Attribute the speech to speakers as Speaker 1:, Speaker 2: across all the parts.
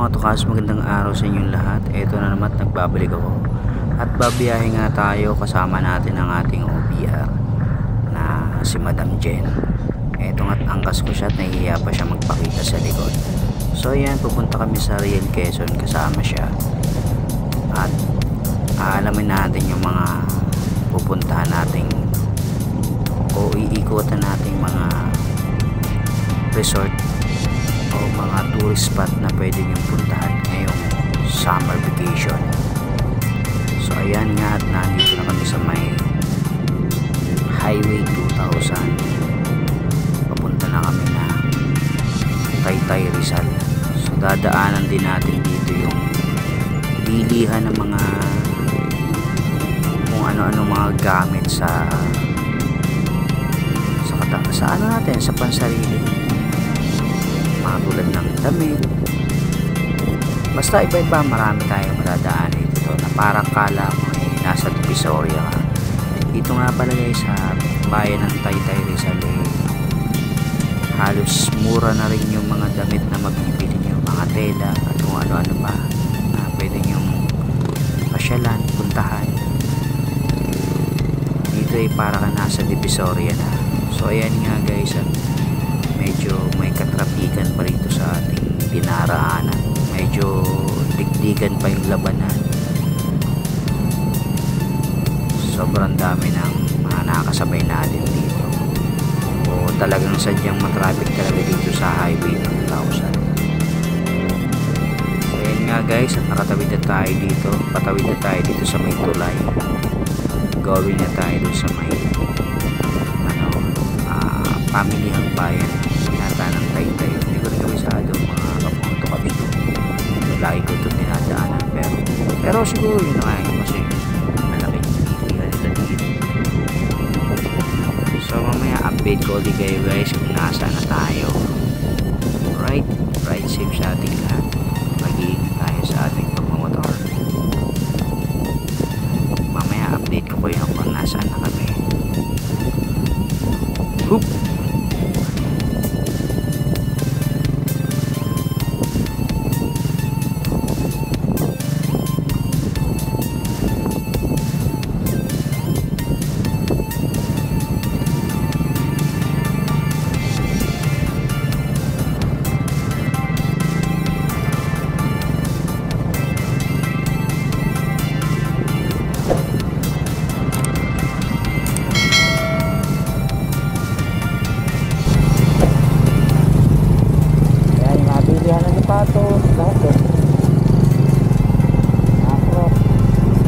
Speaker 1: mga tukas, magandang araw sa inyong lahat. Ito na naman, nagbabalik ako. At babiyahe nga tayo, kasama natin ang ating OBR na si Madam Jen. Ito nga't angkas ko siya at nahihiya pa siya magpakita sa likod. So ayan, pupunta kami sa Real Quezon, kasama siya. At aalamin natin yung mga pupuntahan nating o iikutan nating mga resort o mga tourist spot na pwede nyo puntahan ngayong summer vacation. So ayan nga, at nandito na kami sa may Highway 2000. Papunta na kami na Taytay, Rizal. So dadaanan din natin dito yung bilihan ng mga kung ano-ano mga gamit sa ano natin, sa pansarili, mga tulad ng damit, basta iba-iba, marami tayong madadaanan dito na parang kala mo nasa Divisoria ka. Dito nga pala guys, sa bayan ng Taytay, Rizal, halos mura na rin yung mga damit na mabibili nyo, mga tela at kung ano-ano pa na pwede nyong pasyalan, puntahan. Dito para ka nasa Divisoria na. So ayan nga guys, at medyo may katrapikan pa rito sa ating dinaraanan. Medyo dikdikan pa yung labanan. Sobrang dami ng mga nakakasabay natin dito. O talagang sadyang matraffic talaga dito sa Highway 2000. So ayan nga guys, at nakatawid na tayo dito. Patawid na tayo dito sa may tulay. Gawin na tayo dito sa may pamilihang bayan yata ng Taytay. Hindi ko rin kabisado, mga kapunto kami doon. Lagi ko doon dinadaanan, pero siguro yun nga kasi malaki yung nila dito. So mamaya update ko ulit kayo guys kung nasa na tayo. Right safe sa ating lahat. Mag-iingat tayo sa ating pagmamotor. Mamaya update ko kayo kung nasa na kami. Hoop!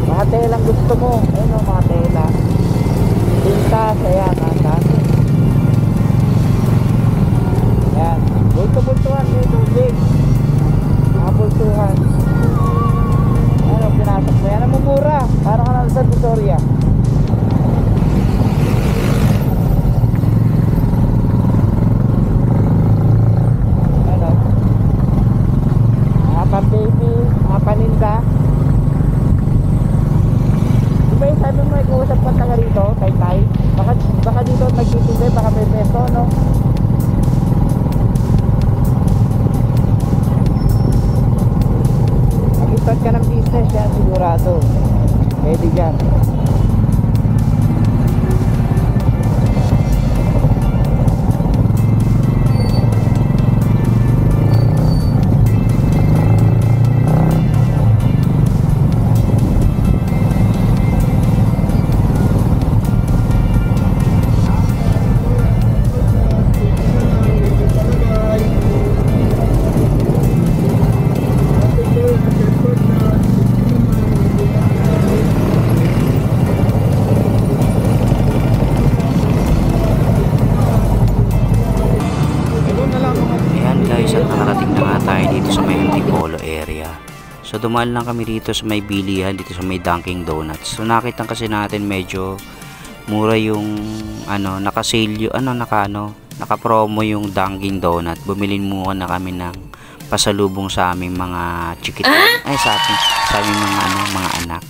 Speaker 2: Mga telang gusto mo, ayun o, mga tela pintas, ayan, ang dami. Ayan, bulto-bultuhan dito, big mga bultuhan. Ano, pinasok mo yan, namumura parang ka na sa Victoria. Ano, mga pan-baby, mga paninda. Diba yung sabi mo may kausap ka taga rito, Taytay? Baka dito nagtitinda, baka may peso, no? Mag-start ka ng business yan, sigurado. Pwede dyan.
Speaker 1: So dumaan lang kami dito sa may bilihan, dito sa may Dunkin Donuts. So nakita kasi natin medyo mura yung naka-sale yung naka-promo yung Dunkin Donut. Bumili muna kami ng pasalubong sa aming mga chikitin. Sa aming mga anak.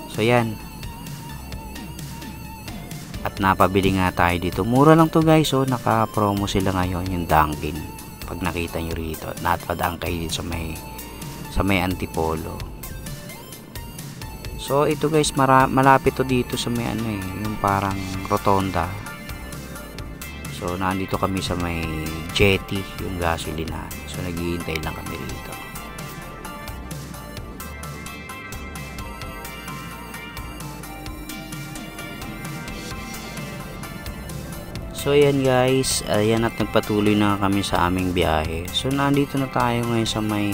Speaker 1: So yan. At napabili nga tayo dito. Mura lang to guys. So naka-promo sila ngayon yung Dunkin. Pag nakita nyo rito, napadaan kayo dito sa may sa may Antipolo. So ito guys, malapit to dito sa may ano yung parang rotonda. So nandito kami sa may jetty, yung gasolinahan. So naghihintay lang kami rito. So ayan guys, ayan at nagpatuloy na kami sa aming biyahe. So nandito na tayo ngayon sa may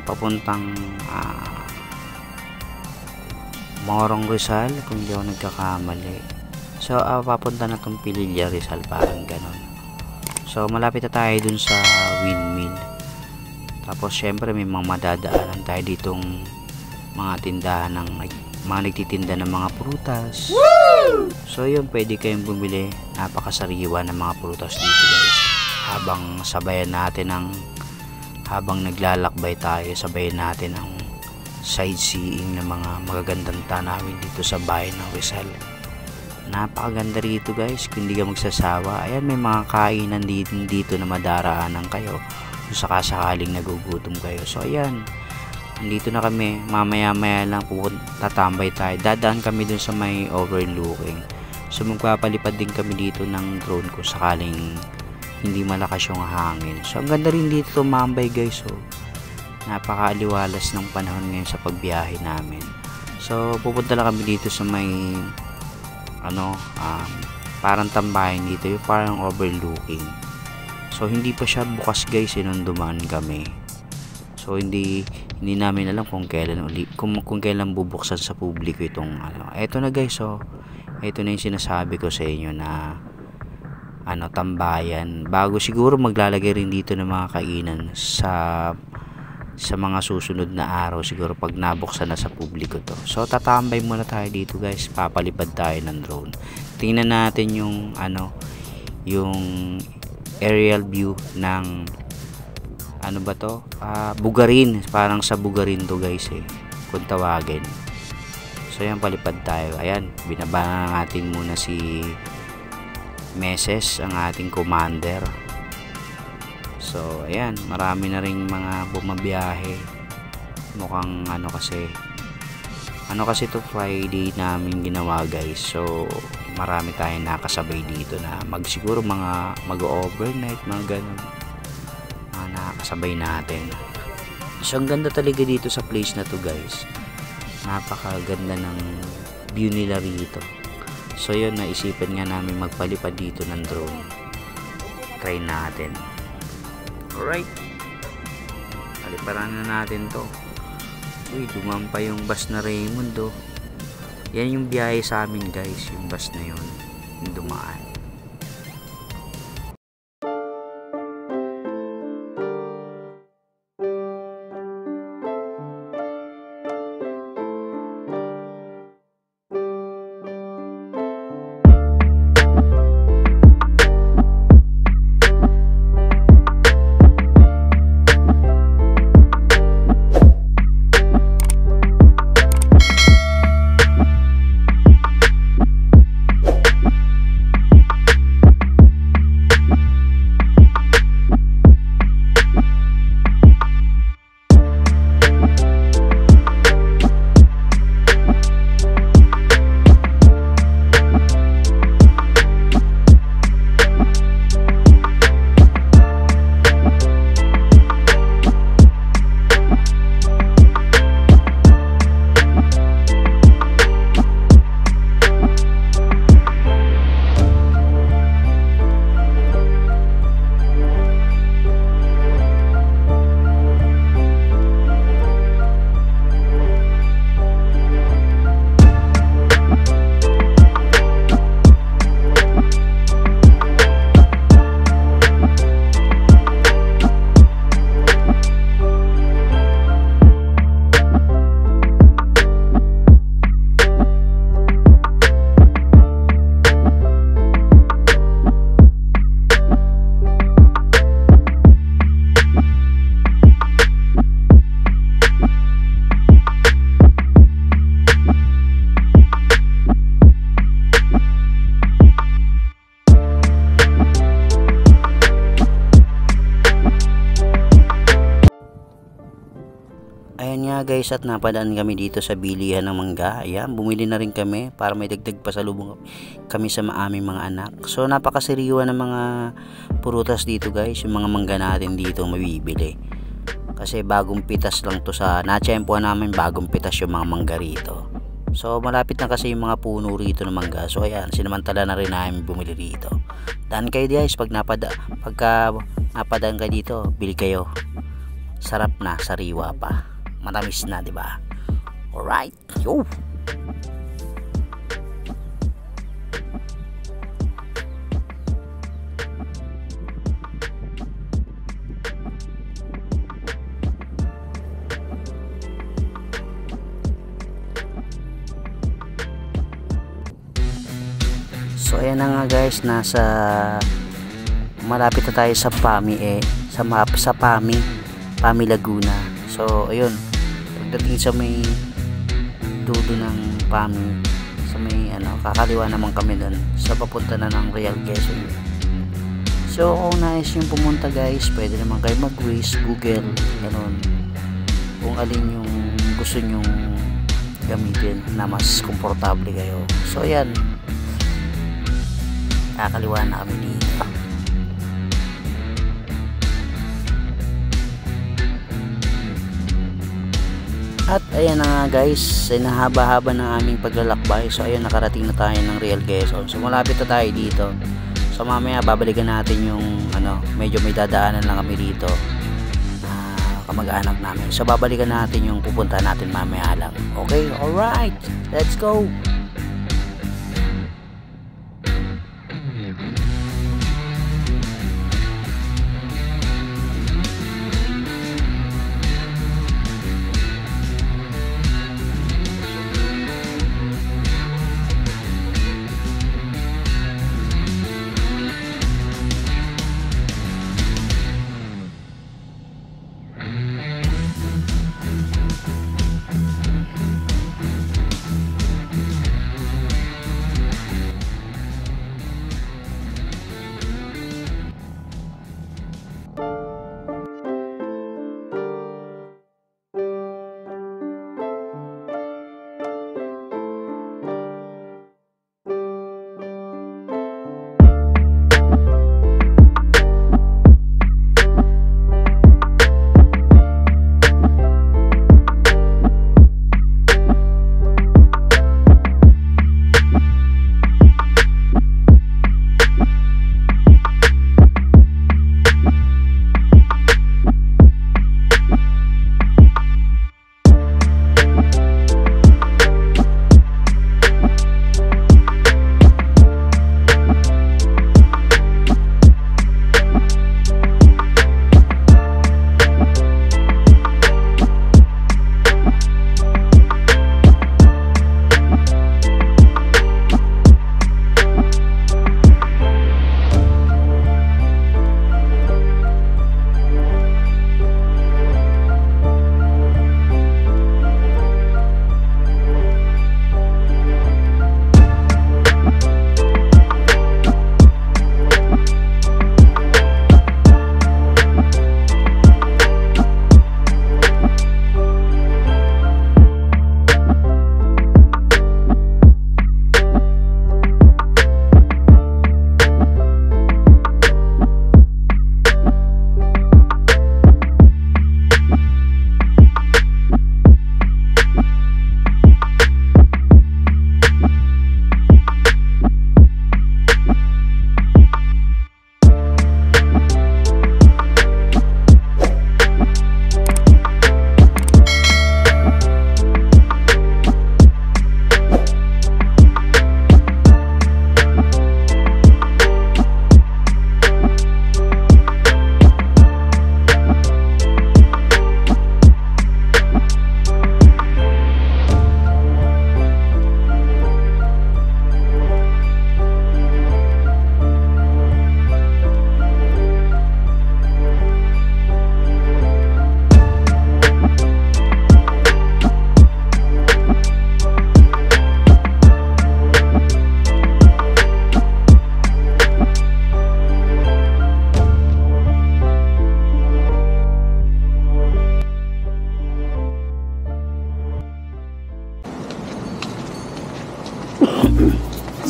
Speaker 1: papuntang Morong Rizal, kung hindi ako nagkakamali. So papunta na tong Pililla Rizal, parang ganon. So malapit na tayo dun sa windmill. Tapos syempre may mga madadaanan tayo ditong mga tindahan ng mga nagtitinda ng mga prutas. Woo! So yun, pwede kayong bumili. Napakasariwa ng mga prutas dito guys. Habang sabayan natin habang naglalakbay tayo, sabayan natin ang sightseeing ng mga magagandang tanawin dito sa bayan ng Rizal. Napakaganda rito guys, kung hindi ka magsasawa. Ayan, may mga kainan dito na madaraanan kayo kung sakasakaling nagugutom kayo. So ayan, andito na kami, mamaya lang tatambay tayo. Dadaan kami dun sa may overlooking. So magpapalipad din kami dito ng drone kung sakaling hindi malakas yung hangin. So ang ganda rin dito tumambay guys. So napakaaliwalas ng panahon ngayon sa pagbiyahe namin. So pupunta lang kami dito sa may parang tambayan dito, yung parang overlooking. So hindi pa siya bukas guys, nung dumaan kami. So hindi namin alam kung kailan kung kailan bubuksan sa publiko itong eto na guys. So ito na yung sinasabi ko sa inyo na tambayan. Bago siguro maglalagay rin dito ng mga kainan sa mga susunod na araw, siguro pag nabuksan na sa publiko to. So tatambay muna tayo dito guys, papalipad tayo ng drone. Tingnan natin yung yung aerial view ng Bugarin. Parang sa Bugarin to guys kung tawagin. So yan, palipad tayo. Ayan, binaba natin muna si Meses, ang ating commander. So ayan, marami na ring mga bumabiyahe. Mukhang kasi to Friday namin ginawa guys. So marami tayong nakasabay dito na siguro mag-overnight, mga ganun. Nakakasabay natin. So ang ganda talaga dito sa place na to guys. Napakaganda ng view nila rito. So yun, naisipan nga namin magpalipad dito ng drone. Try natin. Alright, paliparan na natin to. Uy, dumaan pa yung bus na Raymond Yan yung biyahe sa amin guys, yung bus na yun, yung dumaan. ayan nga guys, at napadaan kami dito sa bilihan ng mangga. Ayan, bumili na rin kami para may dagdag pasalubong kami sa aming mga anak. So napakasariwa ng mga prutas dito guys, yung mga mangga natin dito mabibili. Kasi bagong pitas lang to sa natsyempohan namin, bagong pitas yung mga mangga rito. So malapit na kasi yung mga puno rito ng mangga. So ayan, sinamantala na rin namin bumili rito. Daan kayo guys, pagka napadaan kayo dito, bili kayo. Sarap na, sariwa pa. Matamis na, di ba? Alright, yo! So ayan na nga guys, malapit na tayo sa PAMI sa PAMI Laguna. So ayun, pagdating sa may dulo ng PAMI, sa may kakaliwa naman kami doon sa papunta na ng Real Quezon. So kung nais yung pumunta guys, pwede naman kayo mag-Waze, Google, ganun, kung alin yung gusto nyong gamitin na mas komportable kayo. So ayan, kakaliwa na kami dito. At ayan na nga guys, nahaba-haba ng aming paglalakbay. So ayun, nakarating na tayo ng Real Quezon. So malapit na tayo dito. So mamaya babalikan natin yung medyo may dadaanan lang kami dito, kamag-anak namin. So babalikan natin yung pupunta natin mamaya lang. Okay, alright, let's go.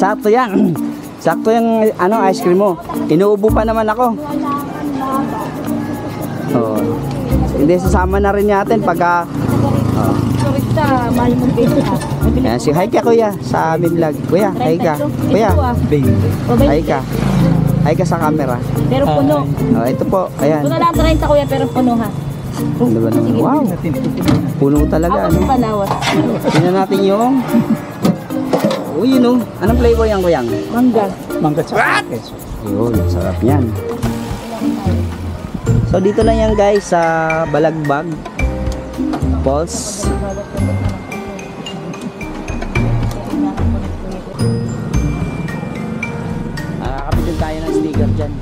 Speaker 1: Sakto yan. Sakto yung ano, ice cream mo. Inuubo pa naman ako. Oh. Hindi, sasama na rin natin pagka...
Speaker 3: Turista, mahal mo pesa.
Speaker 1: Ayan, si hi ka kuya sa aming vlog. Kuya, hi ka. Kuya, hi ka. Hi ka sa camera.
Speaker 3: Pero puno.
Speaker 1: Oh, ito po, ayan.
Speaker 3: Puno lang 30 kuya, pero puno ha.
Speaker 1: Ano ba naman? Wow. Puno talaga,
Speaker 3: Ako
Speaker 1: ano?
Speaker 3: ng palawas.
Speaker 1: Tingnan natin yung... Uy, yun oh. Anong flavor yan, kuyang?
Speaker 3: Mangga.
Speaker 2: Mangga sa queso.
Speaker 1: Yun, sarap yan. So, dito lang yan guys sa Balagbag Falls. Nakakapit din tayo ng sticker dyan.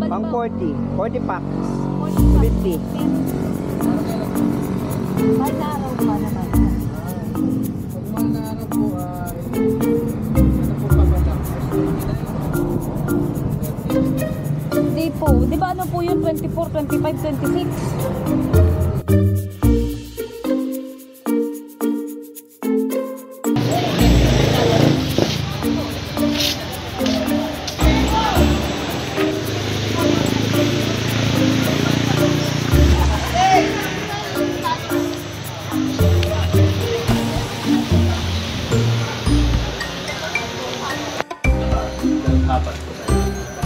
Speaker 1: Pang 40. 40 packs. 50.
Speaker 3: Hindi po. Di ba ano po yun? 24, 25, 26?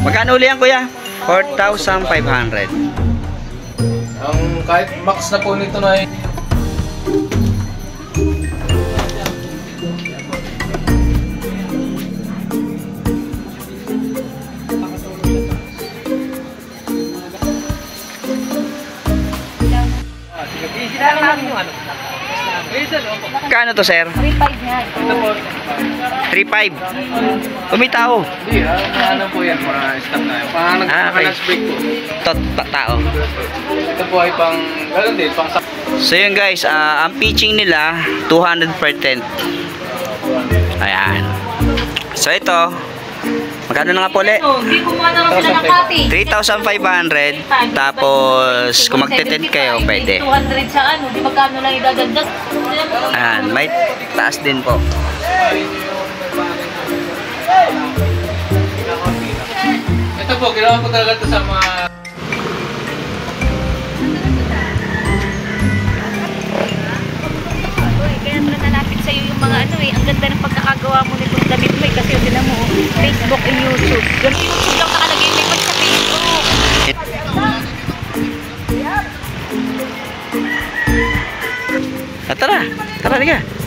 Speaker 1: Magkano uli yan kuya? 4,500.
Speaker 4: Ang kahit max na po nito na
Speaker 1: Kano to sir?
Speaker 3: 3.5 nga.
Speaker 4: ito po.
Speaker 1: 3,500. Umitaw.
Speaker 4: Hindi, ano po yan, mga staff na. Pang
Speaker 1: Okay.
Speaker 4: lunch break po.
Speaker 1: Tao.
Speaker 4: Ito po ay pang, gano'n din, pang
Speaker 1: So yun guys, ang pitching nila 200 per tent. Ayan. So ito, magkano na nga po ulit?
Speaker 3: Hindi kumuha na lang sila ng copy.
Speaker 1: 3,500. Tapos kung magte-tent kayo, pwede.
Speaker 3: 200 sa ano, di magkano lang idadagdag.
Speaker 1: Ayan, may taas din po.
Speaker 4: Ito po, ginawa ko talaga ito sa mga
Speaker 3: Kaya nalapit sa'yo yung mga ano ang ganda ng pagkakagawa mo nitong damit mo kasi yun din mo, Facebook and YouTube. Yung YouTube lang nakalagay, may pag sa Facebook.
Speaker 1: Tara, liga.